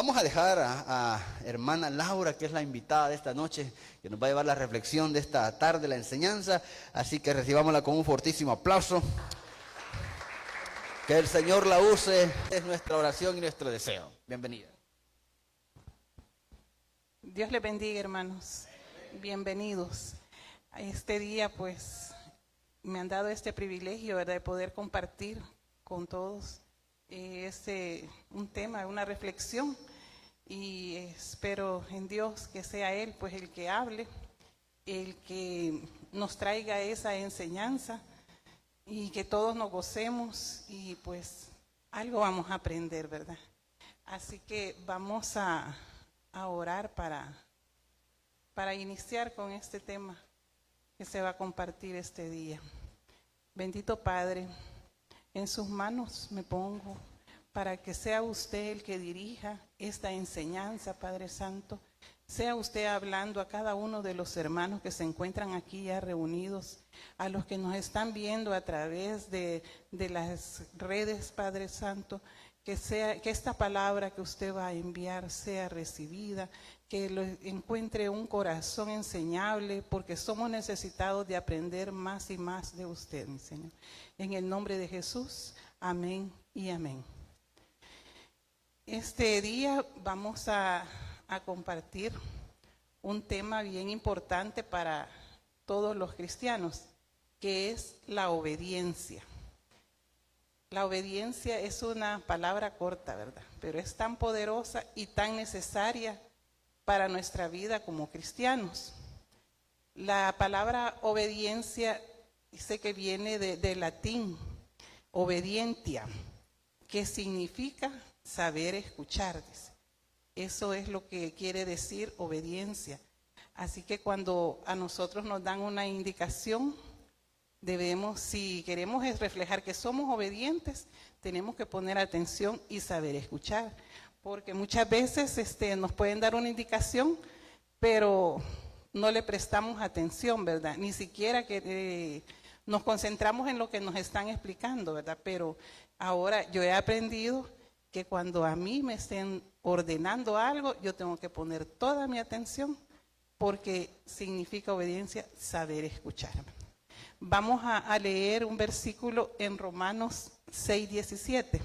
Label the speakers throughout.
Speaker 1: Vamos a dejar a hermana Laura, que es la invitada de esta noche, que nos va a llevar la reflexión de esta tarde, la enseñanza. Así que recibámosla con un fortísimo aplauso. Que el Señor la use, es nuestra oración y nuestro deseo. Bienvenida.
Speaker 2: Dios les bendiga, hermanos. Bienvenidos. A este día, pues, me han dado este privilegio, ¿verdad?, de poder compartir con todos un tema, una reflexión, y espero en Dios que sea Él, pues, el que hable, el que nos traiga esa enseñanza y que todos nos gocemos y pues algo vamos a aprender, ¿verdad? Así que vamos a orar para iniciar con este tema que se va a compartir este día. Bendito Padre, en sus manos me pongo para que sea usted el que dirija esta enseñanza, Padre Santo. Sea usted hablando a cada uno de los hermanos que se encuentran aquí ya reunidos, a los que nos están viendo a través de las redes, Padre Santo, que esta palabra que usted va a enviar sea recibida, que lo encuentre un corazón enseñable, porque somos necesitados de aprender más y más de usted, mi Señor. En el nombre de Jesús, amén y amén. Este día vamos a compartir un tema bien importante para todos los cristianos, que es la obediencia. La obediencia es una palabra corta, ¿verdad? Pero es tan poderosa y tan necesaria para nuestra vida como cristianos. La palabra obediencia dice que viene del latín, obedientia, que significa saber escuchar, dice. Eso es lo que quiere decir obediencia. Así que cuando a nosotros nos dan una indicación, debemos, si queremos reflejar que somos obedientes, tenemos que poner atención y saber escuchar. Porque muchas veces nos pueden dar una indicación, pero no le prestamos atención, ¿verdad? Ni siquiera que nos concentramos en lo que nos están explicando, ¿verdad? Pero ahora yo he aprendido que cuando a mí me estén ordenando algo, yo tengo que poner toda mi atención, porque significa obediencia saber escuchar. Vamos a leer un versículo en Romanos 6:17.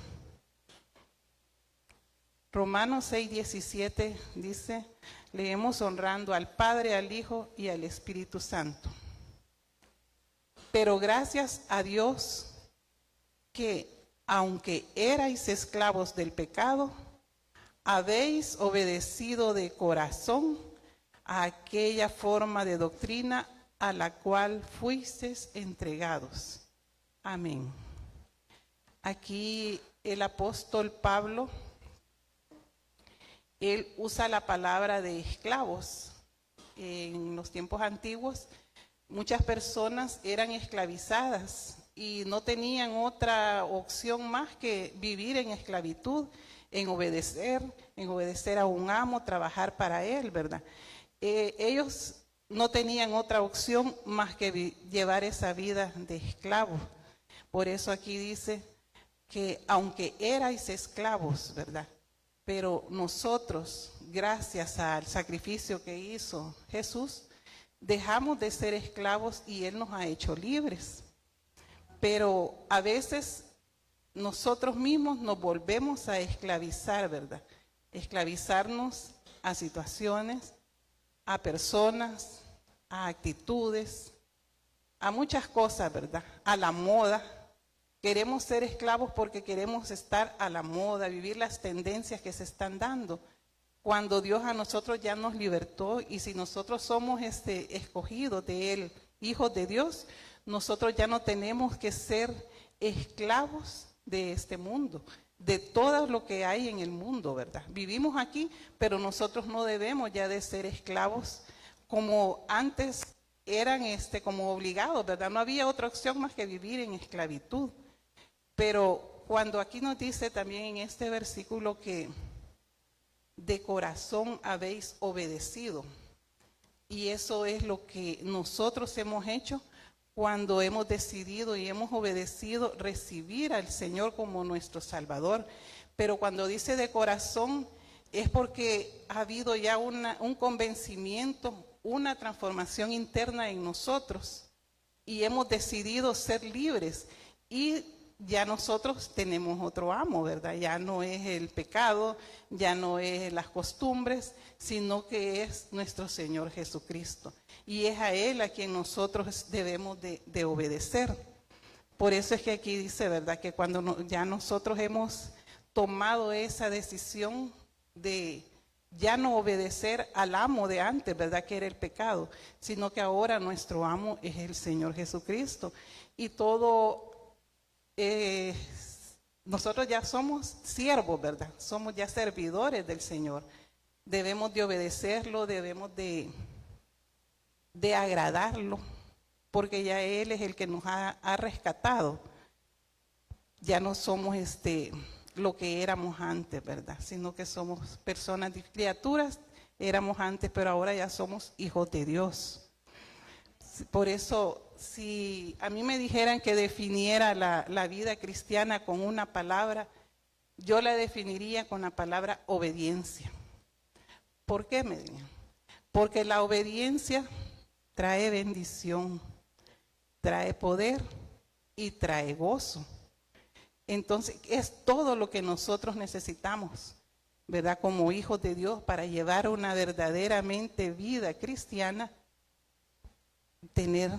Speaker 2: Romanos 6:17 dice, leemos honrando al Padre, al Hijo y al Espíritu Santo. Pero gracias a Dios que, aunque erais esclavos del pecado, habéis obedecido de corazón a aquella forma de doctrina a la cual fuisteis entregados. Amén. Aquí el apóstol Pablo, él usa la palabra de esclavos. En los tiempos antiguos, muchas personas eran esclavizadas y no tenían otra opción más que vivir en esclavitud, en obedecer a un amo, trabajar para él, ¿verdad? Ellos no tenían otra opción más que llevar esa vida de esclavo. Por eso aquí dice que aunque erais esclavos, ¿verdad? Pero nosotros, gracias al sacrificio que hizo Jesús, dejamos de ser esclavos y Él nos ha hecho libres. Pero a veces nosotros mismos nos volvemos a esclavizar, ¿verdad? Esclavizarnos a situaciones, a personas, a actitudes, a muchas cosas, ¿verdad? A la moda. Queremos ser esclavos porque queremos estar a la moda, vivir las tendencias que se están dando, cuando Dios a nosotros ya nos libertó, y si nosotros somos escogidos de Él, hijos de Dios, nosotros ya no tenemos que ser esclavos de este mundo, de todo lo que hay en el mundo, ¿verdad? Vivimos aquí, pero nosotros no debemos ya de ser esclavos como antes eran como obligados, ¿verdad? No había otra opción más que vivir en esclavitud. Pero cuando aquí nos dice también en este versículo que de corazón habéis obedecido, y eso es lo que nosotros hemos hecho cuando hemos decidido y hemos obedecido recibir al Señor como nuestro Salvador. Pero cuando dice de corazón, es porque ha habido ya un convencimiento, una transformación interna en nosotros y hemos decidido ser libres y ya nosotros tenemos otro amo, ¿verdad? Ya no es el pecado, ya no es las costumbres, sino que es nuestro Señor Jesucristo. Y es a Él a quien nosotros debemos de obedecer. Por eso es que aquí dice, ¿verdad? Que cuando ya nosotros hemos tomado esa decisión de ya no obedecer al amo de antes, ¿verdad? Que era el pecado, sino que ahora nuestro amo es el Señor Jesucristo. Y todo... nosotros ya somos siervos, ¿verdad? Somos ya servidores del Señor. Debemos de obedecerlo, debemos de agradarlo, porque ya Él es el que nos ha rescatado. Ya no somos lo que éramos antes, ¿verdad? Sino que somos personas, criaturas, éramos antes, pero ahora ya somos hijos de Dios. Por eso, si a mí me dijeran que definiera la vida cristiana con una palabra, yo la definiría con la palabra obediencia. ¿Por qué, me dirían? Porque la obediencia trae bendición, trae poder y trae gozo. Entonces, es todo lo que nosotros necesitamos, ¿verdad? Como hijos de Dios, para llevar una verdaderamente vida cristiana, tener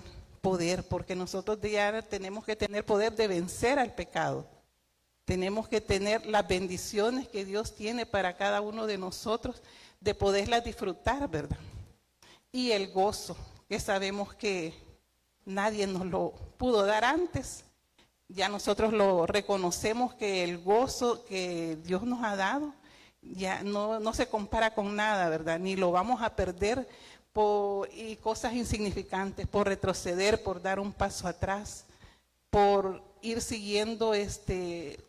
Speaker 2: poder, porque nosotros ya tenemos que tener poder de vencer al pecado. Tenemos que tener las bendiciones que Dios tiene para cada uno de nosotros, de poderlas disfrutar, ¿verdad? Y el gozo, que sabemos que nadie nos lo pudo dar antes. Ya nosotros lo reconocemos, que el gozo que Dios nos ha dado ya no se compara con nada, ¿verdad? Ni lo vamos a perder por cosas insignificantes, por retroceder, por dar un paso atrás, por ir siguiendo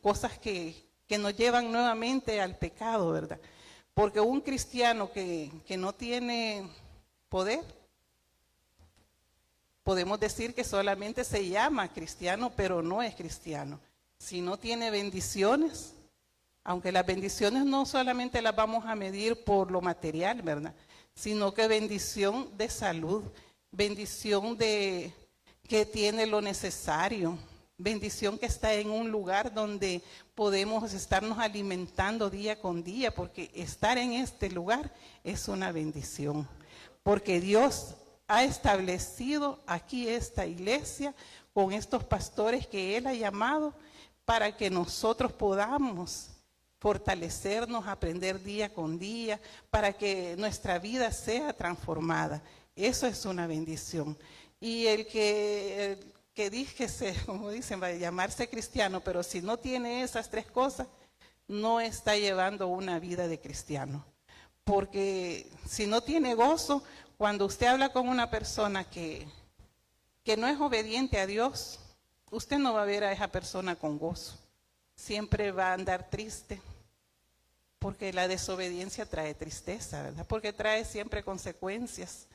Speaker 2: cosas que nos llevan nuevamente al pecado, ¿verdad? Porque un cristiano que no tiene poder, podemos decir que solamente se llama cristiano, pero no es cristiano. Si no tiene bendiciones, aunque las bendiciones no solamente las vamos a medir por lo material, ¿verdad? Sino que bendición de salud, bendición de que tiene lo necesario, bendición que está en un lugar donde podemos estarnos alimentando día con día, porque estar en este lugar es una bendición, porque Dios ha establecido aquí esta iglesia con estos pastores que Él ha llamado para que nosotros podamos fortalecernos, aprender día con día, para que nuestra vida sea transformada. Eso es una bendición. Y el que díjese, como dicen, va a llamarse cristiano, pero si no tiene esas tres cosas, no está llevando una vida de cristiano. Porque si no tiene gozo, cuando usted habla con una persona que no es obediente a Dios, usted no va a ver a esa persona con gozo. Siempre va a andar triste, porque la desobediencia trae tristeza, ¿verdad? Porque trae siempre consecuencias.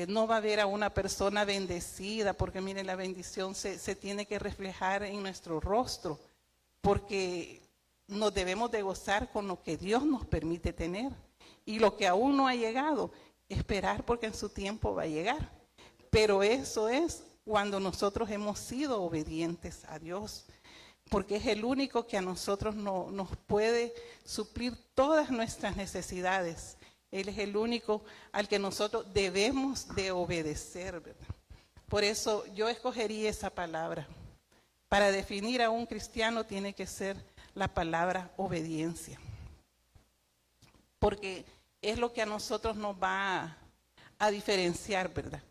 Speaker 2: No va a ver a una persona bendecida, porque mire, la bendición se tiene que reflejar en nuestro rostro, porque nos debemos de gozar con lo que Dios nos permite tener. Y lo que aún no ha llegado, esperar, porque en su tiempo va a llegar. Pero eso es cuando nosotros hemos sido obedientes a Dios, porque es el único que a nosotros nos puede suplir todas nuestras necesidades. Él es el único al que nosotros debemos de obedecer, ¿verdad? Por eso yo escogería esa palabra. Para definir a un cristiano tiene que ser la palabra obediencia, porque es lo que a nosotros nos va a diferenciar, ¿verdad?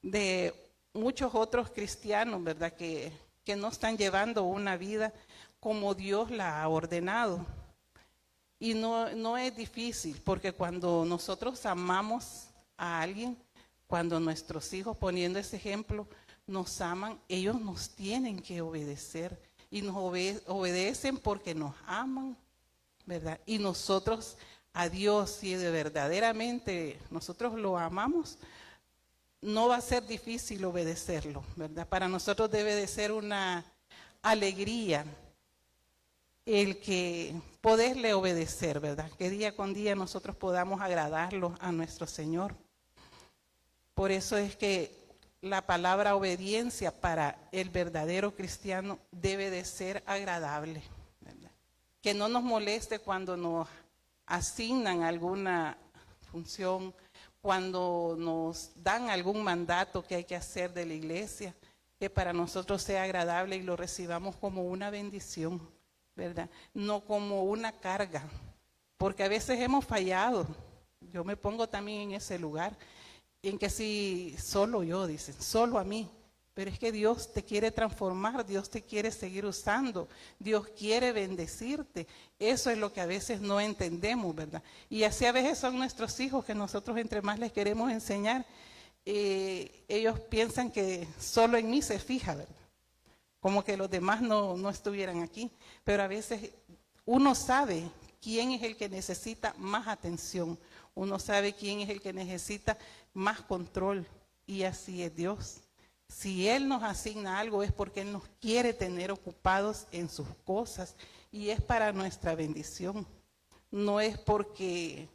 Speaker 2: De muchos otros cristianos, ¿verdad? Que no están llevando una vida como Dios la ha ordenado. Y no es difícil, porque cuando nosotros amamos a alguien, cuando nuestros hijos, poniendo ese ejemplo, nos aman, ellos nos tienen que obedecer. Y nos obedecen porque nos aman, ¿verdad? Y nosotros a Dios, si de verdaderamente nosotros lo amamos, no va a ser difícil obedecerlo, ¿verdad? Para nosotros debe de ser una alegría el que poderle obedecer, ¿verdad? Que día con día nosotros podamos agradarlo a nuestro Señor. Por eso es que la palabra obediencia para el verdadero cristiano debe de ser agradable, ¿verdad? Que no nos moleste cuando nos asignan alguna función, cuando nos dan algún mandato que hay que hacer de la iglesia, que para nosotros sea agradable y lo recibamos como una bendición, ¿verdad? No como una carga, porque a veces hemos fallado. Yo me pongo también en ese lugar, en que si solo yo, dicen, solo a mí. Pero es que Dios te quiere transformar, Dios te quiere seguir usando, Dios quiere bendecirte. Eso es lo que a veces no entendemos, ¿verdad? Y así a veces son nuestros hijos que nosotros entre más les queremos enseñar, ellos piensan que solo en mí se fija, ¿verdad? Como que los demás no estuvieran aquí. Pero a veces uno sabe quién es el que necesita más atención, uno sabe quién es el que necesita más control, y así es Dios. Si Él nos asigna algo es porque Él nos quiere tener ocupados en sus cosas y es para nuestra bendición. No es porque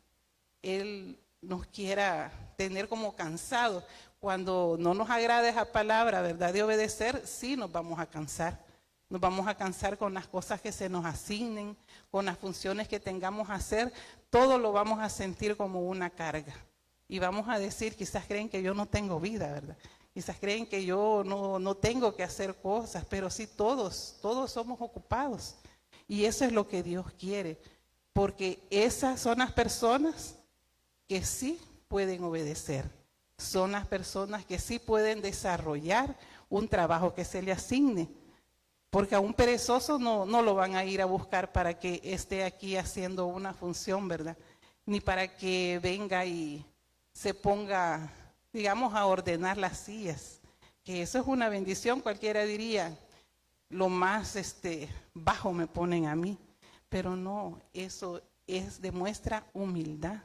Speaker 2: Él nos quiera tener como cansados. Cuando no nos agrada esa palabra, ¿verdad?, de obedecer, sí nos vamos a cansar. Nos vamos a cansar con las cosas que se nos asignen, con las funciones que tengamos a hacer. Todo lo vamos a sentir como una carga. Y vamos a decir, quizás creen que yo no tengo vida, ¿verdad? Quizás creen que yo no tengo que hacer cosas, pero sí todos somos ocupados. Y eso es lo que Dios quiere, porque esas son las personas que sí pueden obedecer. Son las personas que sí pueden desarrollar un trabajo que se le asigne. Porque a un perezoso no lo van a ir a buscar para que esté aquí haciendo una función, ¿verdad? Ni para que venga y se ponga, digamos, a ordenar las sillas, que eso es una bendición. Cualquiera diría, lo más bajo me ponen a mí, pero no, eso demuestra humildad,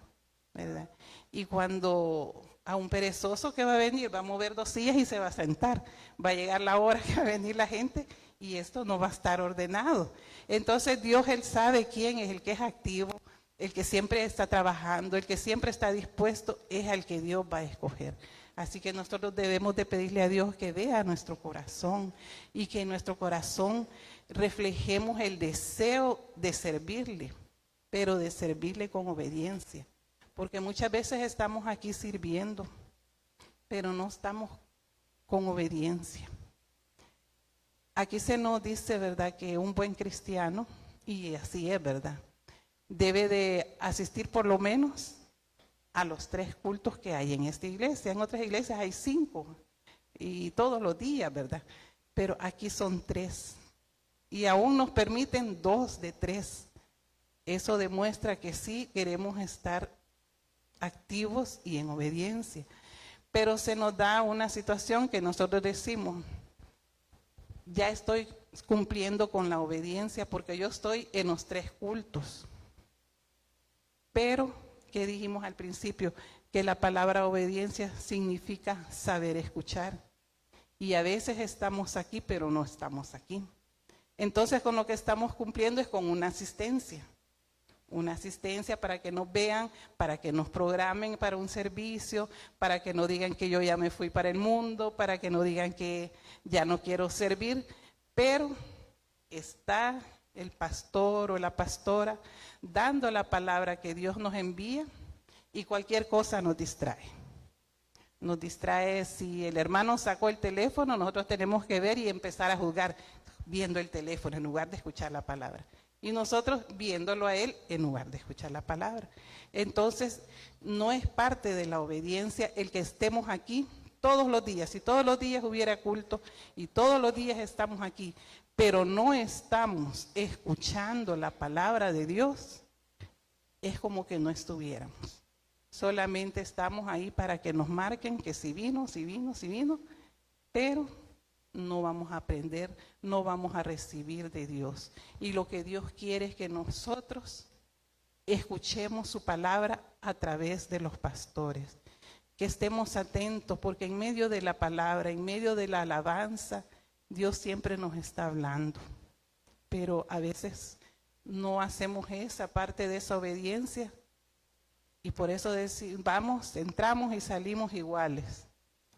Speaker 2: ¿verdad? Y cuando a un perezoso que va a venir, va a mover 2 sillas y se va a sentar, va a llegar la hora que va a venir la gente y esto no va a estar ordenado. Entonces Dios, Él sabe quién es el que es activo, el que siempre está trabajando, el que siempre está dispuesto, es al que Dios va a escoger. Así que nosotros debemos de pedirle a Dios que vea nuestro corazón y que en nuestro corazón reflejemos el deseo de servirle, pero de servirle con obediencia. Porque muchas veces estamos aquí sirviendo, pero no estamos con obediencia. Aquí se nos dice, ¿verdad?, que un buen cristiano, y así es, ¿verdad?, debe de asistir por lo menos a los 3 cultos que hay en esta iglesia. En otras iglesias hay 5 y todos los días, ¿verdad? Pero aquí son 3 y aún nos permiten 2 de 3. Eso demuestra que sí queremos estar activos y en obediencia. Pero se nos da una situación que nosotros decimos, ya estoy cumpliendo con la obediencia porque yo estoy en los 3 cultos. Pero, ¿qué dijimos al principio? Que la palabra obediencia significa saber escuchar. Y a veces estamos aquí, pero no estamos aquí. Entonces, con lo que estamos cumpliendo es con una asistencia. Una asistencia para que nos vean, para que nos programen para un servicio, para que no digan que yo ya me fui para el mundo, para que no digan que ya no quiero servir. Pero está el pastor o la pastora dando la palabra que Dios nos envía y cualquier cosa nos distrae. Nos distrae si el hermano sacó el teléfono, nosotros tenemos que ver y empezar a juzgar viendo el teléfono en lugar de escuchar la palabra. Y nosotros viéndolo a él en lugar de escuchar la palabra. Entonces, no es parte de la obediencia el que estemos aquí todos los días. Si todos los días hubiera culto y todos los días estamos aquí, pero no estamos escuchando la palabra de Dios, es como que no estuviéramos. Solamente estamos ahí para que nos marquen que si vino, pero no vamos a aprender, no vamos a recibir de Dios. Y lo que Dios quiere es que nosotros escuchemos su palabra a través de los pastores, que estemos atentos, porque en medio de la palabra, en medio de la alabanza, Dios siempre nos está hablando, pero a veces no hacemos esa parte de esa obediencia y por eso vamos, entramos y salimos iguales.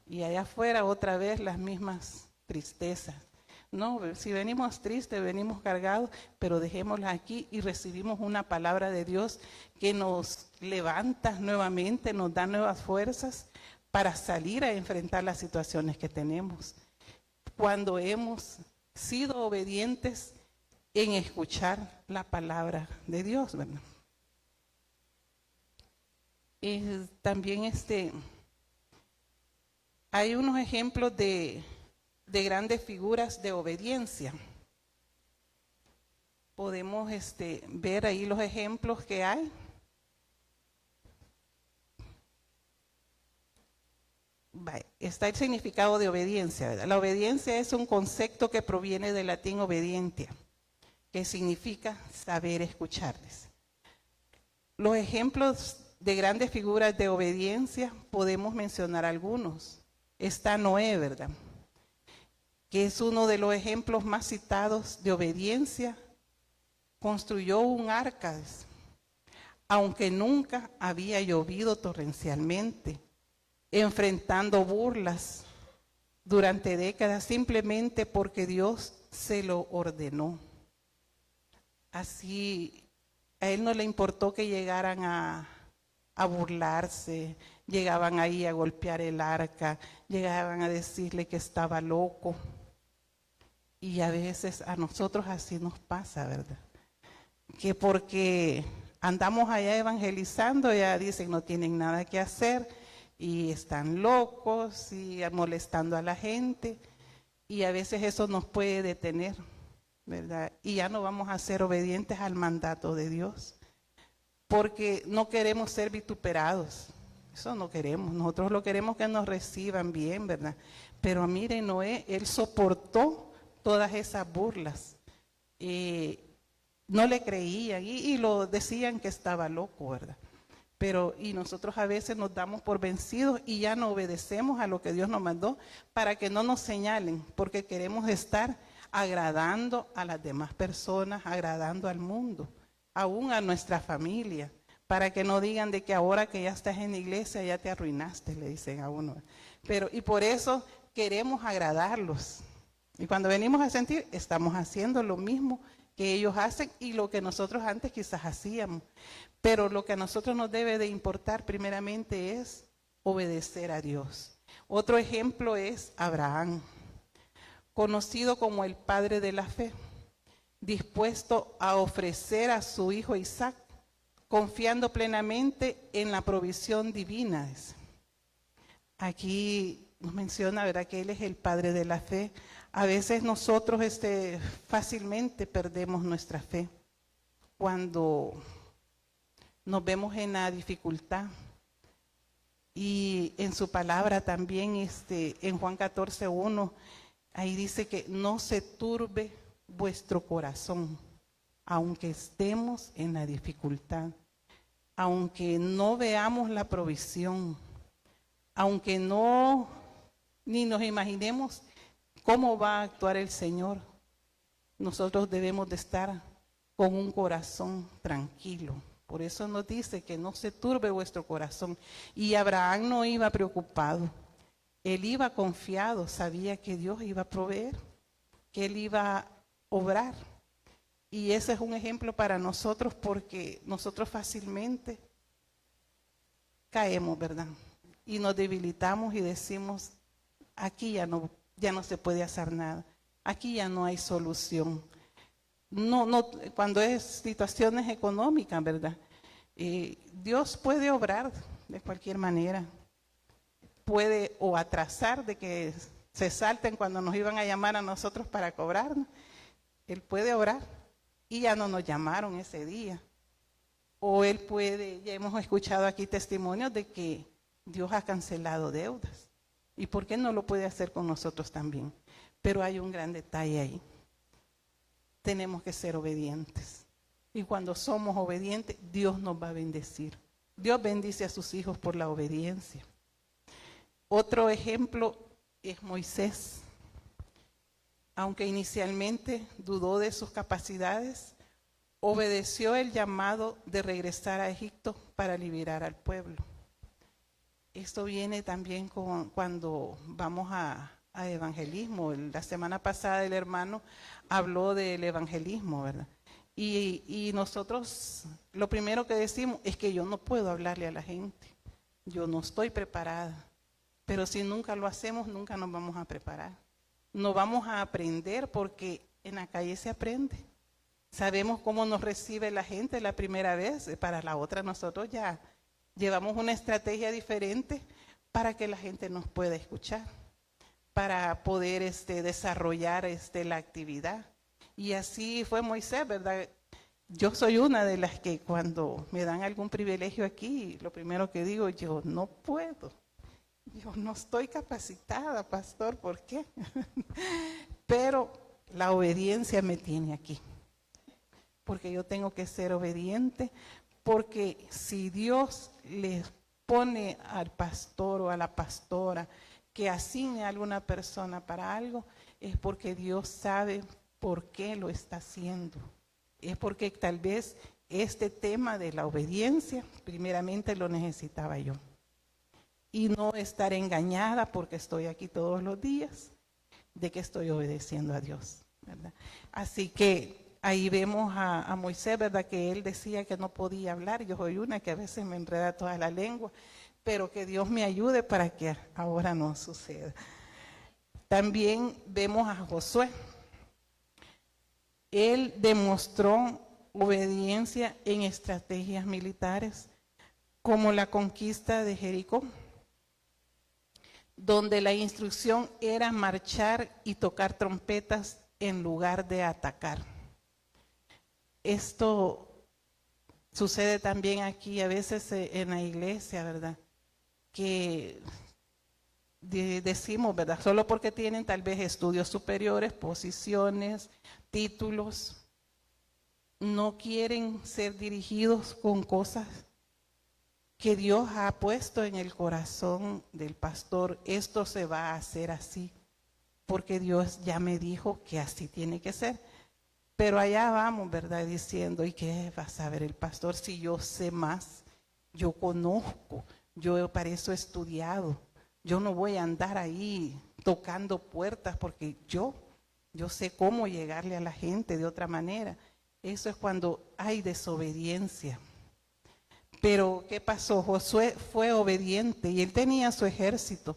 Speaker 2: Y allá afuera otra vez las mismas tristezas. No, si venimos tristes, venimos cargados, pero dejémosla aquí y recibimos una palabra de Dios que nos levanta nuevamente, nos da nuevas fuerzas para salir a enfrentar las situaciones que tenemos. Cuando hemos sido obedientes en escuchar la palabra de Dios, ¿verdad? También hay unos ejemplos de grandes figuras de obediencia. Podemos ver ahí los ejemplos que hay. Está el significado de obediencia, ¿verdad? La obediencia es un concepto que proviene del latín obedientia, que significa saber escucharles. Los ejemplos de grandes figuras de obediencia podemos mencionar algunos. Está Noé, ¿verdad?, que es uno de los ejemplos más citados de obediencia. Construyó un arca, aunque nunca había llovido torrencialmente, enfrentando burlas durante décadas simplemente porque Dios se lo ordenó. Así, a él no le importó que llegaran a burlarse, llegaban ahí a golpear el arca, llegaban a decirle que estaba loco. Y a veces a nosotros así nos pasa, ¿verdad? Que porque andamos allá evangelizando, ya dicen no tienen nada que hacer y están locos y molestando a la gente. Y a veces eso nos puede detener, ¿verdad? Y ya no vamos a ser obedientes al mandato de Dios, porque no queremos ser vituperados. Eso no queremos. Nosotros lo queremos que nos reciban bien, ¿verdad? Pero miren, Noé, él soportó todas esas burlas. No le creían y lo decían que estaba loco, ¿verdad? Y nosotros a veces nos damos por vencidos y ya no obedecemos a lo que Dios nos mandó para que no nos señalen, porque queremos estar agradando a las demás personas, agradando al mundo, aún a nuestra familia, para que no digan de que ahora que ya estás en la iglesia ya te arruinaste, le dicen a uno. Y por eso queremos agradarlos. Y cuando venimos a sentir, estamos haciendo lo mismo que ellos hacen y lo que nosotros antes quizás hacíamos. Pero lo que a nosotros nos debe de importar primeramente es obedecer a Dios. Otro ejemplo es Abraham, conocido como el padre de la fe, dispuesto a ofrecer a su hijo Isaac, confiando plenamente en la provisión divina. Aquí nos menciona, ¿verdad?, que él es el padre de la fe. A veces nosotros fácilmente perdemos nuestra fe cuando nos vemos en la dificultad. Y en su palabra también, en Juan 14:1, ahí dice que no se turbe vuestro corazón, aunque estemos en la dificultad, aunque no veamos la provisión, aunque ni nos imaginemos cómo va a actuar el Señor, nosotros debemos de estar con un corazón tranquilo. Por eso nos dice que no se turbe vuestro corazón. Y Abraham no iba preocupado, él iba confiado, sabía que Dios iba a proveer, que él iba a obrar. Y ese es un ejemplo para nosotros, porque nosotros fácilmente caemos, ¿verdad? Y nos debilitamos y decimos, aquí ya no se puede hacer nada, aquí ya no hay solución. Cuando es situaciones económicas, ¿verdad? Dios puede obrar de cualquier manera, puede o atrasar de que se salten cuando nos iban a llamar a nosotros para cobrarnos. Él puede obrar y ya no nos llamaron ese día. O él puede, ya hemos escuchado aquí testimonios de que Dios ha cancelado deudas. ¿Y por qué no lo puede hacer con nosotros también? Pero hay un gran detalle ahí. Tenemos que ser obedientes. Y cuando somos obedientes, Dios nos va a bendecir. Dios bendice a sus hijos por la obediencia. Otro ejemplo es Moisés. Aunque inicialmente dudó de sus capacidades, obedeció el llamado de regresar a Egipto para liberar al pueblo. Esto viene también cuando vamos a evangelismo. La semana pasada el hermano habló del evangelismo, ¿verdad? Y nosotros lo primero que decimos es que yo no puedo hablarle a la gente, yo no estoy preparada. Pero si nunca lo hacemos, nunca nos vamos a preparar. No vamos a aprender porque en la calle se aprende. Sabemos cómo nos recibe la gente la primera vez, para la otra nosotros ya llevamos una estrategia diferente para que la gente nos pueda escuchar, para poder desarrollar la actividad. Y así fue Moisés, ¿verdad? Yo soy una de las que cuando me dan algún privilegio aquí, lo primero que digo, yo no puedo. Yo no estoy capacitada, pastor, ¿por qué? Pero la obediencia me tiene aquí. Porque yo tengo que ser obediente, porque si Dios le pone al pastor o a la pastora que asigne a alguna persona para algo, es porque Dios sabe por qué lo está haciendo. Es porque tal vez este tema de la obediencia, primeramente lo necesitaba yo. Y no estar engañada porque estoy aquí todos los días de que estoy obedeciendo a Dios, ¿verdad? Así que ahí vemos a Moisés, ¿verdad? Que él decía que no podía hablar. Yo soy una que a veces me enreda toda la lengua, pero que Dios me ayude para que ahora no suceda. También vemos a Josué. Él demostró obediencia en estrategias militares, como la conquista de Jericó, donde la instrucción era marchar y tocar trompetas en lugar de atacar. Esto sucede también aquí a veces en la iglesia, ¿verdad? Que decimos, ¿verdad? Solo porque tienen tal vez estudios superiores, posiciones, títulos, no quieren ser dirigidos con cosas que Dios ha puesto en el corazón del pastor. Esto se va a hacer así, porque Dios ya me dijo que así tiene que ser. Pero allá vamos, ¿verdad? Diciendo, ¿y qué va a saber el pastor si yo sé más? Yo conozco, yo para eso he estudiado. Yo no voy a andar ahí tocando puertas porque yo sé cómo llegarle a la gente de otra manera. Eso es cuando hay desobediencia. Pero ¿qué pasó? Josué fue obediente y él tenía su ejército.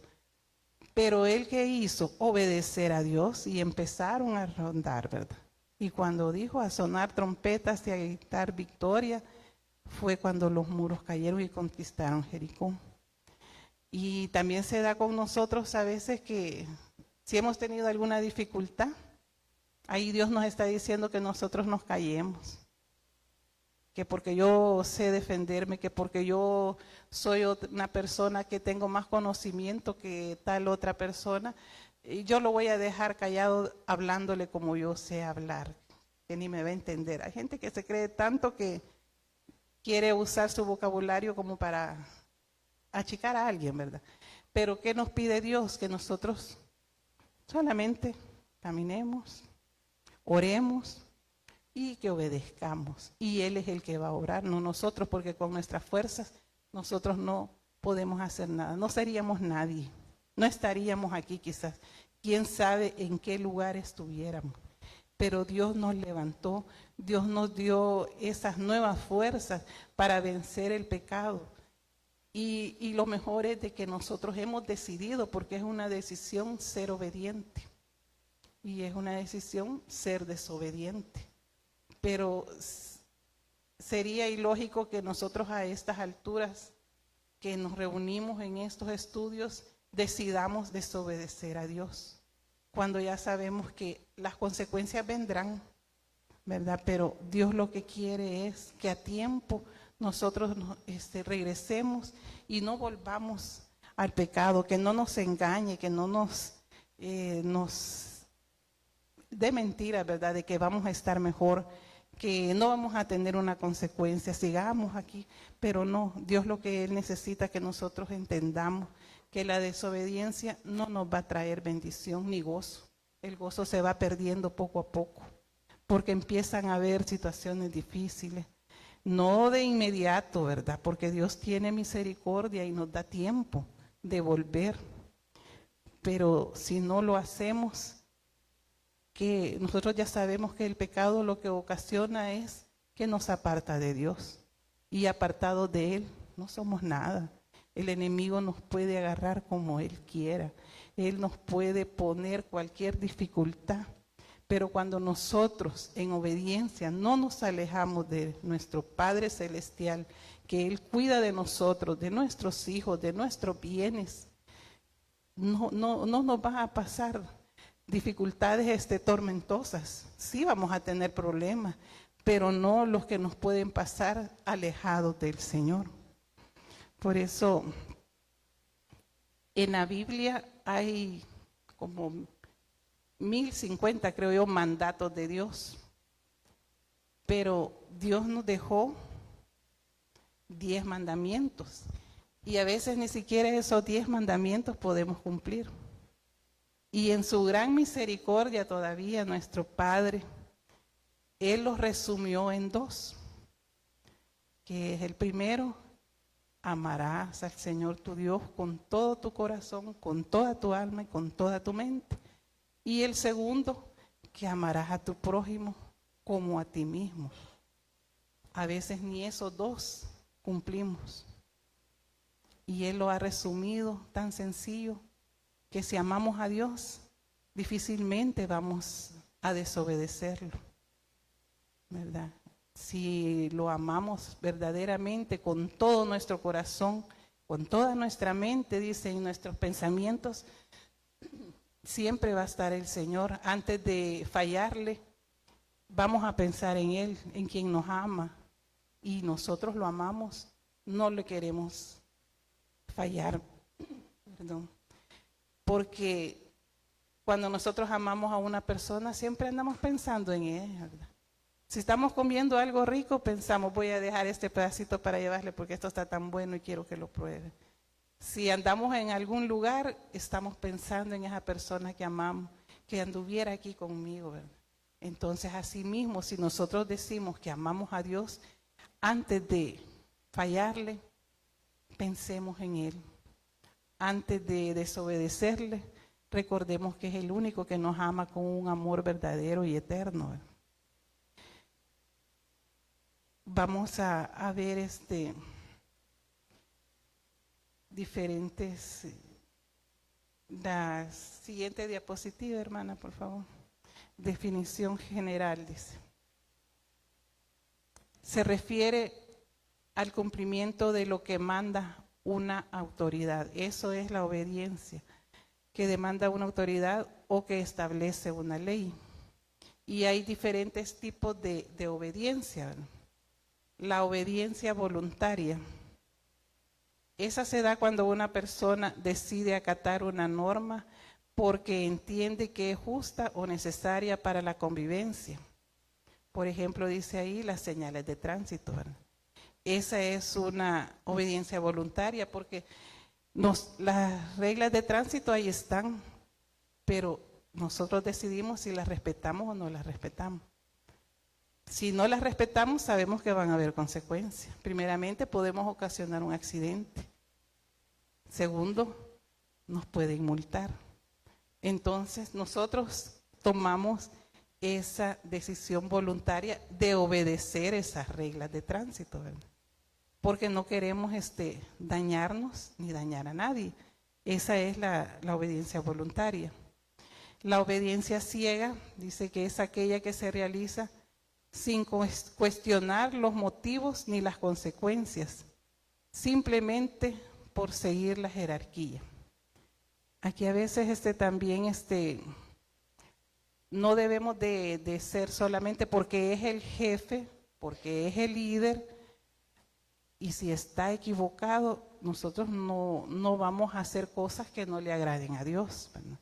Speaker 2: Pero él, ¿qué hizo? Obedecer a Dios, y empezaron a rondar, ¿verdad? Y cuando dijo a sonar trompetas y a gritar victoria, fue cuando los muros cayeron y conquistaron Jericó. Y también se da con nosotros a veces que si hemos tenido alguna dificultad, ahí Dios nos está diciendo que nosotros nos callemos. Que porque yo sé defenderme, que porque yo soy una persona que tengo más conocimiento que tal otra persona, y yo lo voy a dejar callado hablándole como yo sé hablar, que ni me va a entender. Hay gente que se cree tanto que quiere usar su vocabulario como para achicar a alguien, ¿verdad? Pero ¿qué nos pide Dios? Que nosotros solamente caminemos, oremos y que obedezcamos. Y Él es el que va a orar, no nosotros, porque con nuestras fuerzas nosotros no podemos hacer nada. No seríamos nadie, no estaríamos aquí quizás. Quién sabe en qué lugar estuviéramos. Pero Dios nos levantó, Dios nos dio esas nuevas fuerzas para vencer el pecado. Y lo mejor es de que nosotros hemos decidido, porque es una decisión ser obediente. Y es una decisión ser desobediente. Pero sería ilógico que nosotros a estas alturas que nos reunimos en estos estudios decidamos desobedecer a Dios, cuando ya sabemos que las consecuencias vendrán, ¿verdad? Pero Dios lo que quiere es que a tiempo nosotros regresemos y no volvamos al pecado, que no nos engañe, que no nos dé mentiras, ¿verdad? De que vamos a estar mejor, que no vamos a tener una consecuencia, sigamos aquí, pero no, Dios lo que Él necesita que nosotros entendamos, que la desobediencia no nos va a traer bendición ni gozo. El gozo se va perdiendo poco a poco, porque empiezan a haber situaciones difíciles. No de inmediato, ¿verdad? Porque Dios tiene misericordia y nos da tiempo de volver. Pero si no lo hacemos, que nosotros ya sabemos que el pecado lo que ocasiona es que nos aparta de Dios. Y apartados de Él no somos nada. El enemigo nos puede agarrar como Él quiera. Él nos puede poner cualquier dificultad. Pero cuando nosotros en obediencia no nos alejamos de nuestro Padre Celestial, que Él cuida de nosotros, de nuestros hijos, de nuestros bienes, no nos van a pasar dificultades tormentosas. Sí vamos a tener problemas, pero no los que nos pueden pasar alejados del Señor. Por eso, en la Biblia hay como 1050, creo yo, mandatos de Dios. Pero Dios nos dejó 10 mandamientos. Y a veces ni siquiera esos 10 mandamientos podemos cumplir. Y en su gran misericordia todavía nuestro Padre, Él los resumió en 2. Que es el primero: amarás al Señor tu Dios con todo tu corazón, con toda tu alma y con toda tu mente. Y el segundo, que amarás a tu prójimo como a ti mismo. A veces ni esos 2 cumplimos. Y Él lo ha resumido tan sencillo, que si amamos a Dios, difícilmente vamos a desobedecerlo, ¿verdad? Si lo amamos verdaderamente con todo nuestro corazón, con toda nuestra mente, dice, y nuestros pensamientos, siempre va a estar el Señor. Antes de fallarle, vamos a pensar en Él, en quien nos ama, y nosotros lo amamos, no le queremos fallar, perdón. Porque cuando nosotros amamos a una persona, siempre andamos pensando en ella, ¿verdad? Si estamos comiendo algo rico, pensamos, voy a dejar este pedacito para llevarle porque esto está tan bueno y quiero que lo pruebe. Si andamos en algún lugar, estamos pensando en esa persona que amamos, que anduviera aquí conmigo, ¿verdad? Entonces, así mismo, si nosotros decimos que amamos a Dios, antes de fallarle, pensemos en Él. Antes de desobedecerle, recordemos que es el único que nos ama con un amor verdadero y eterno, ¿verdad? Vamos a ver diferentes. La siguiente diapositiva, hermana, por favor. Definición general, dice. Se refiere al cumplimiento de lo que manda una autoridad. Eso es la obediencia, que demanda una autoridad o que establece una ley. Y hay diferentes tipos de obediencia, ¿verdad? La obediencia voluntaria. Esa se da cuando una persona decide acatar una norma porque entiende que es justa o necesaria para la convivencia. Por ejemplo, dice ahí las señales de tránsito, ¿verdad? Esa es una obediencia voluntaria porque las reglas de tránsito ahí están, pero nosotros decidimos si las respetamos o no las respetamos. Si no las respetamos, sabemos que van a haber consecuencias. Primeramente, podemos ocasionar un accidente. Segundo, nos pueden multar. Entonces, nosotros tomamos esa decisión voluntaria de obedecer esas reglas de tránsito, ¿verdad? Porque no queremos dañarnos ni dañar a nadie. Esa es la obediencia voluntaria. La obediencia ciega dice que es aquella que se realiza sin cuestionar los motivos ni las consecuencias, simplemente por seguir la jerarquía. Aquí a veces también no debemos de ser solamente porque es el jefe, porque es el líder, y si está equivocado, nosotros no vamos a hacer cosas que no le agraden a Dios, ¿verdad?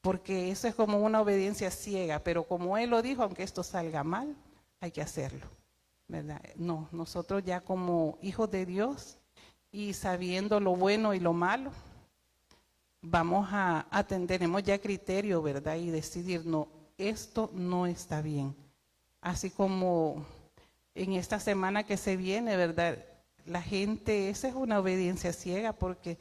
Speaker 2: Porque eso es como una obediencia ciega, pero como Él lo dijo, aunque esto salga mal, hay que hacerlo, ¿verdad? No, nosotros ya como hijos de Dios y sabiendo lo bueno y lo malo, tenemos ya criterio, ¿verdad? Y decidir, no, esto no está bien, así como en esta semana que se viene, ¿verdad? La gente, esa es una obediencia ciega porque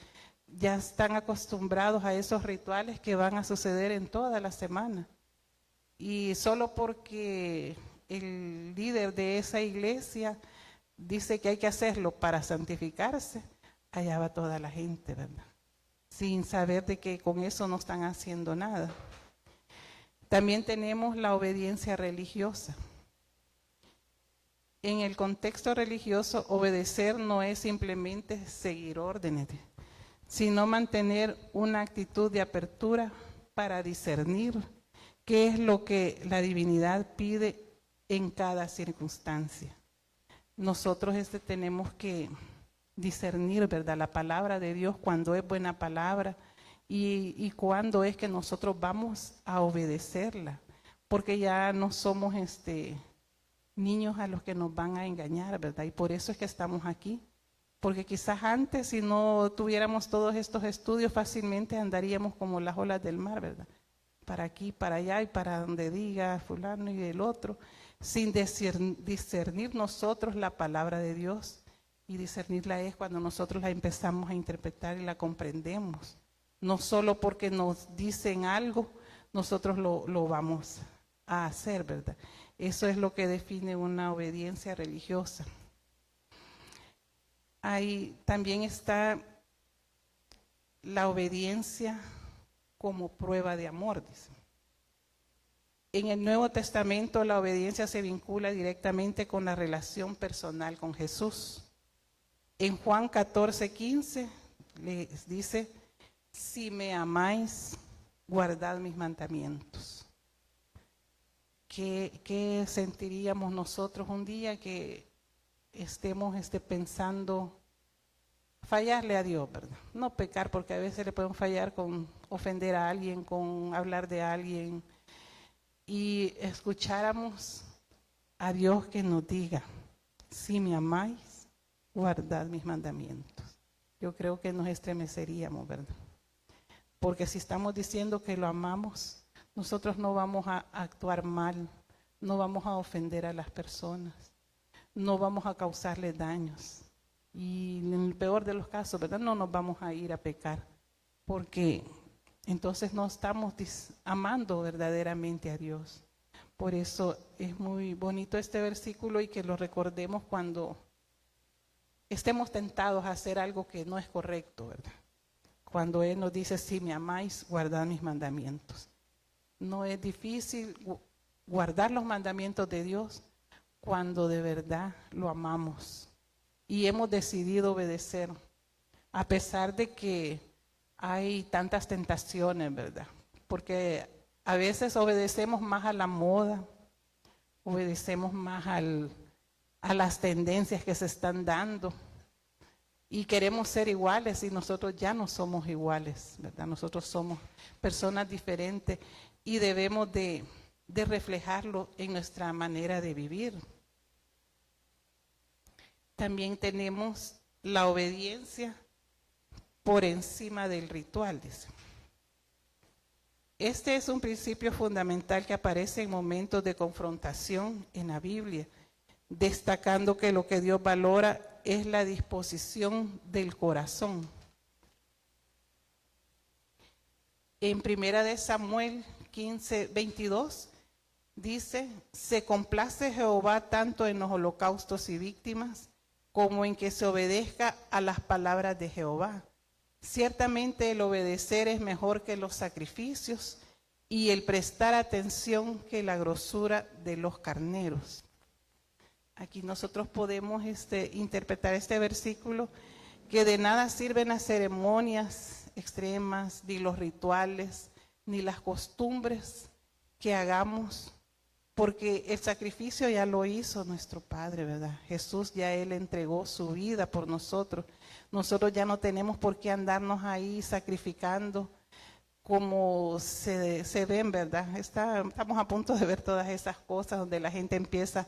Speaker 2: ya están acostumbrados a esos rituales que van a suceder en toda la semana. Y solo porque el líder de esa iglesia dice que hay que hacerlo para santificarse, allá va toda la gente, ¿verdad? Sin saber de que con eso no están haciendo nada. También tenemos la obediencia religiosa. En el contexto religioso, obedecer no es simplemente seguir órdenes, sino mantener una actitud de apertura para discernir qué es lo que la divinidad pide en cada circunstancia. Nosotros tenemos que discernir, ¿verdad?, la palabra de Dios, cuando es buena palabra y cuando es que nosotros vamos a obedecerla, porque ya no somos niños a los que nos van a engañar, ¿verdad? Y por eso es que estamos aquí, porque quizás antes, si no tuviéramos todos estos estudios, fácilmente andaríamos como las olas del mar, ¿verdad? Para aquí, para allá y para donde diga fulano y el otro, sin discernir nosotros la palabra de Dios. Y discernirla es cuando nosotros la empezamos a interpretar y la comprendemos. No solo porque nos dicen algo, nosotros lo vamos a hacer, ¿verdad? Eso es lo que define una obediencia religiosa. Ahí también está la obediencia como prueba de amor, dice. En el Nuevo Testamento la obediencia se vincula directamente con la relación personal con Jesús. En Juan 14:15 les dice: si me amáis, guardad mis mandamientos. ¿Qué sentiríamos nosotros un día que estemos pensando fallarle a Dios, ¿verdad? No pecar, porque a veces le podemos fallar con ofender a alguien, con hablar de alguien, y escucháramos a Dios que nos diga: si me amáis, guardad mis mandamientos. Yo creo que nos estremeceríamos, ¿verdad? Porque si estamos diciendo que lo amamos, nosotros no vamos a actuar mal, no vamos a ofender a las personas, no vamos a causarles daños. Y en el peor de los casos, ¿verdad?, no nos vamos a ir a pecar, porque entonces no estamos amando verdaderamente a Dios. Por eso es muy bonito este versículo y que lo recordemos cuando estemos tentados a hacer algo que no es correcto, ¿verdad? Cuando Él nos dice: si me amáis, guardad mis mandamientos. No es difícil guardar los mandamientos de Dios cuando de verdad lo amamos y hemos decidido obedecer, a pesar de que hay tantas tentaciones, ¿verdad? Porque a veces obedecemos más a la moda, obedecemos más a las tendencias que se están dando y queremos ser iguales, y nosotros ya no somos iguales, ¿verdad? Nosotros somos personas diferentes y debemos de reflejarlo en nuestra manera de vivir. También tenemos la obediencia por encima del ritual, dice. Este es un principio fundamental que aparece en momentos de confrontación en la Biblia, destacando que lo que Dios valora es la disposición del corazón. En 1 Samuel 15:22 dice: se complace Jehová tanto en los holocaustos y víctimas como en que se obedezca a las palabras de Jehová. Ciertamente el obedecer es mejor que los sacrificios y el prestar atención que la grosura de los carneros. Aquí nosotros podemos interpretar este versículo que de nada sirven las ceremonias extremas, ni los rituales, ni las costumbres que hagamos, porque el sacrificio ya lo hizo nuestro Padre, ¿verdad? Jesús ya Él entregó su vida por nosotros. Nosotros ya no tenemos por qué andarnos ahí sacrificando como se ven, ¿verdad? Estamos a punto de ver todas esas cosas donde la gente empieza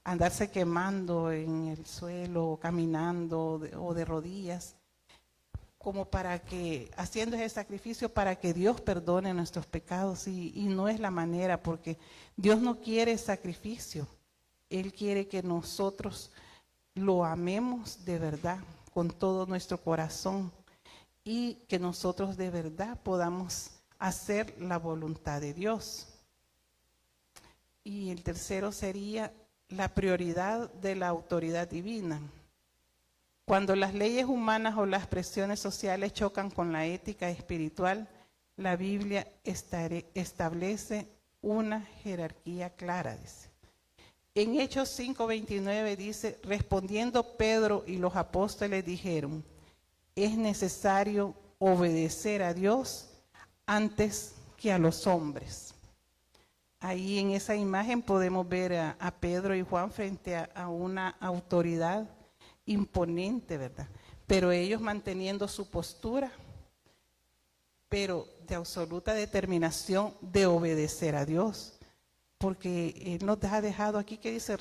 Speaker 2: a andarse quemando en el suelo, caminando o de rodillas, como para que, haciendo ese sacrificio para que Dios perdone nuestros pecados, y no es la manera, porque Dios no quiere sacrificio, Él quiere que nosotros lo amemos de verdad, con todo nuestro corazón, y que nosotros de verdad podamos hacer la voluntad de Dios. Y el tercero sería la prioridad de la autoridad divina. Cuando las leyes humanas o las presiones sociales chocan con la ética espiritual, la Biblia establece una jerarquía clara, dice. En Hechos 5:29 dice, respondiendo Pedro y los apóstoles dijeron, es necesario obedecer a Dios antes que a los hombres. Ahí en esa imagen podemos ver a Pedro y Juan frente a una autoridad imponente, ¿verdad? Pero ellos manteniendo su postura, pero de absoluta determinación de obedecer a Dios. Porque Él nos ha dejado aquí que dice,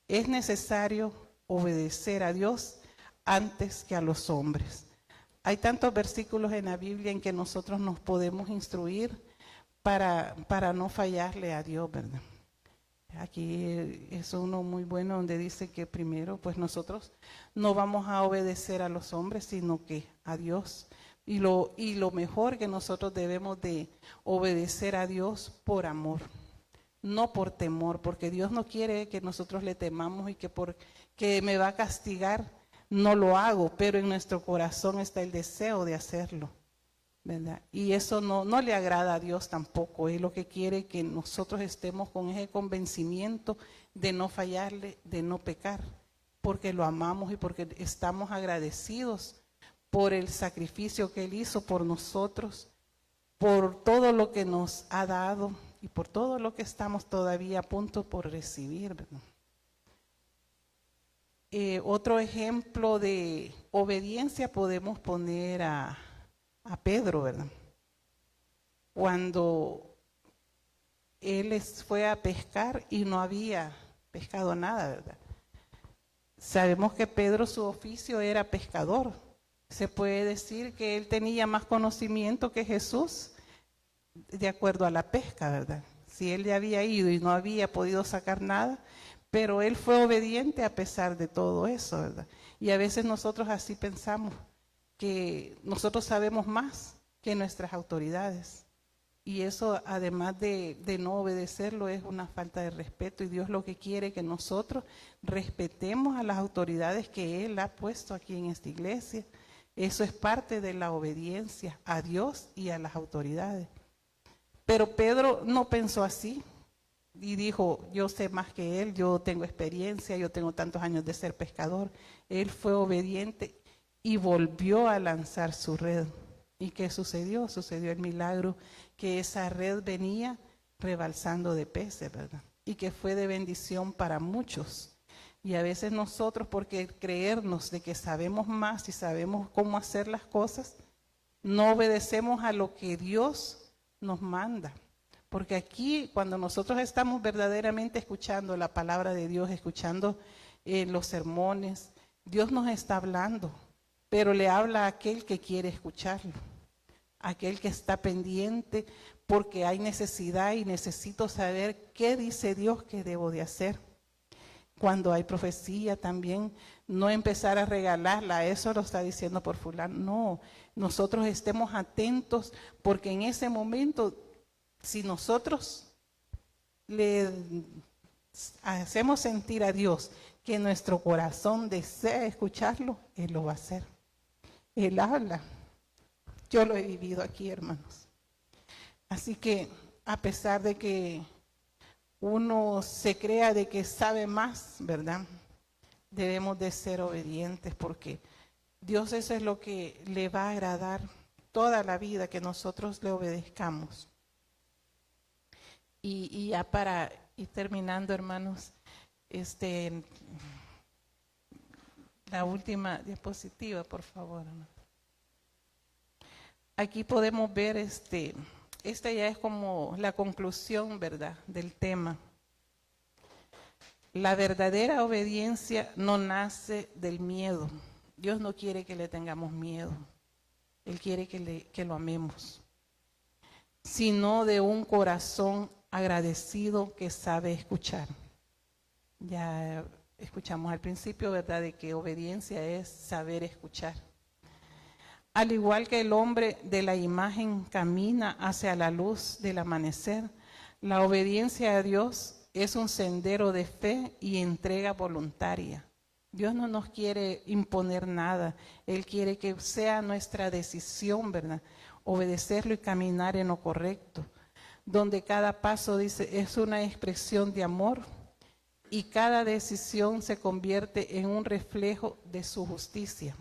Speaker 2: es necesario obedecer a Dios antes que a los hombres. Hay tantos versículos en la Biblia en que nosotros nos podemos instruir para no fallarle a Dios, ¿verdad? Aquí es uno muy bueno donde dice que primero, pues nosotros no vamos a obedecer a los hombres, sino que a Dios. Y lo mejor que nosotros debemos de obedecer a Dios por amor, no por temor, porque Dios no quiere que nosotros le temamos y que porque me va a castigar no lo hago, pero en nuestro corazón está el deseo de hacerlo, ¿verdad? Y eso no le agrada a Dios tampoco. Él lo que quiere que nosotros estemos con ese convencimiento de no fallarle, de no pecar, porque lo amamos y porque estamos agradecidos por el sacrificio que Él hizo por nosotros, por todo lo que nos ha dado y por todo lo que estamos todavía a punto por recibir, ¿verdad? Otro ejemplo de obediencia podemos poner a Pedro, ¿verdad? Cuando él fue a pescar y no había pescado nada, ¿verdad? Sabemos que Pedro, su oficio era pescador. Se puede decir que él tenía más conocimiento que Jesús de acuerdo a la pesca, ¿verdad? Si él ya había ido y no había podido sacar nada, pero él fue obediente a pesar de todo eso, ¿verdad? Y a veces nosotros así pensamos, que nosotros sabemos más que nuestras autoridades. Y eso, además de no obedecerlo, es una falta de respeto. Y Dios lo que quiere es que nosotros respetemos a las autoridades que Él ha puesto aquí en esta iglesia. Eso es parte de la obediencia a Dios y a las autoridades. Pero Pedro no pensó así y dijo, yo sé más que él, yo tengo experiencia, yo tengo tantos años de ser pescador. Él fue obediente y volvió a lanzar su red. ¿Y qué sucedió? Sucedió el milagro que esa red venía rebalsando de peces, ¿verdad? Y que fue de bendición para muchos. Y a veces nosotros, porque creernos de que sabemos más y sabemos cómo hacer las cosas, no obedecemos a lo que Dios nos manda. Porque aquí, cuando nosotros estamos verdaderamente escuchando la palabra de Dios, escuchando los sermones, Dios nos está hablando, pero le habla a aquel que quiere escucharlo, aquel que está pendiente porque hay necesidad y necesito saber qué dice Dios que debo de hacer. Cuando hay profecía también, no empezar a regalarla, eso lo está diciendo por fulano, no, nosotros estemos atentos porque en ese momento, si nosotros le hacemos sentir a Dios que nuestro corazón desea escucharlo, Él lo va a hacer. Él habla. Yo lo he vivido aquí, hermanos. Así que a pesar de que uno se crea de que sabe más, ¿verdad? Debemos de ser obedientes porque Dios eso es lo que le va a agradar toda la vida, que nosotros le obedezcamos. Y ya para ir terminando, hermanos, la última diapositiva, por favor. Aquí podemos ver, esta ya es como la conclusión, ¿verdad?, del tema. La verdadera obediencia no nace del miedo. Dios no quiere que le tengamos miedo. Él quiere que lo amemos, sino de un corazón agradecido que sabe escuchar. Ya escuchamos al principio, ¿verdad?, de que obediencia es saber escuchar. Al igual que el hombre de la imagen camina hacia la luz del amanecer, la obediencia a Dios es un sendero de fe y entrega voluntaria. Dios no nos quiere imponer nada, Él quiere que sea nuestra decisión, ¿verdad?, obedecerlo y caminar en lo correcto, donde cada paso, dice, es una expresión de amor y cada decisión se convierte en un reflejo de su justicia.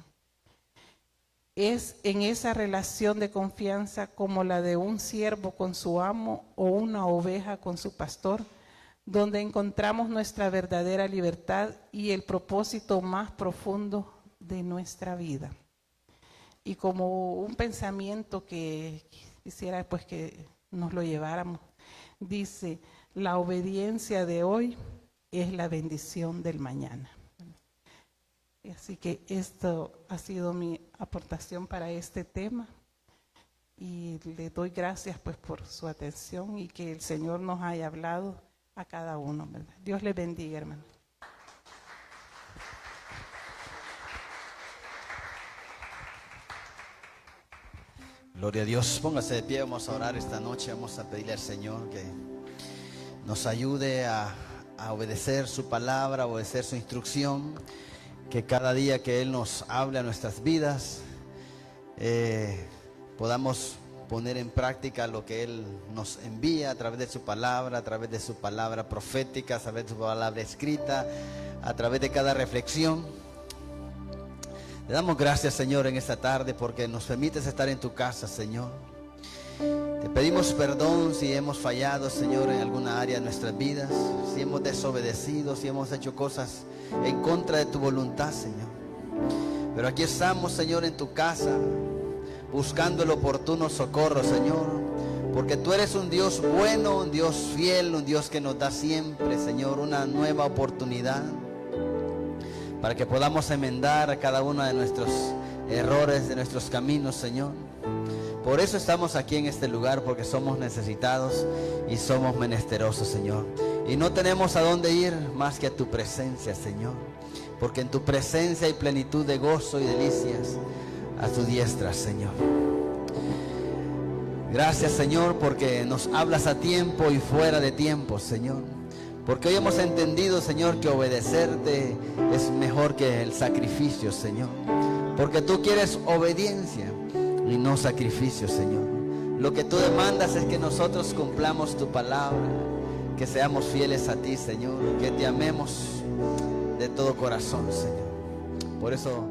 Speaker 2: Es en esa relación de confianza como la de un siervo con su amo o una oveja con su pastor, donde encontramos nuestra verdadera libertad y el propósito más profundo de nuestra vida. Y como un pensamiento que quisiera pues que nos lo lleváramos, dice, la obediencia de hoy es la bendición del mañana. Así que esto ha sido mi aportación para este tema y le doy gracias pues por su atención y que el Señor nos haya hablado a cada uno, ¿verdad? Dios les bendiga, hermano.
Speaker 1: Gloria a Dios. Póngase de pie, vamos a orar esta noche. Vamos a pedirle al Señor que nos ayude a obedecer su palabra, a obedecer su instrucción. Que cada día que Él nos hable a nuestras vidas, podamos poner en práctica lo que Él nos envía a través de su palabra profética, a través de su palabra escrita, a través de cada reflexión. Le damos gracias, Señor, en esta tarde porque nos permites estar en tu casa, Señor. Te pedimos perdón si hemos fallado, Señor, en alguna área de nuestras vidas, si hemos desobedecido, si hemos hecho cosas en contra de tu voluntad, Señor. Pero aquí estamos, Señor, en tu casa, buscando el oportuno socorro, Señor, porque tú eres un Dios bueno, un Dios fiel, un Dios que nos da siempre, Señor, una nueva oportunidad para que podamos enmendar cada uno de nuestros errores, de nuestros caminos, Señor. Por eso estamos aquí en este lugar, porque somos necesitados y somos menesterosos, Señor. Y no tenemos a dónde ir más que a tu presencia, Señor. Porque en tu presencia hay plenitud de gozo y delicias a tu diestra, Señor. Gracias, Señor, porque nos hablas a tiempo y fuera de tiempo, Señor. Porque hoy hemos entendido, Señor, que obedecerte es mejor que el sacrificio, Señor. Porque tú quieres obediencia y no sacrificio, Señor. Lo que tú demandas es que nosotros cumplamos tu palabra, que seamos fieles a ti, Señor, que te amemos de todo corazón, Señor. Por eso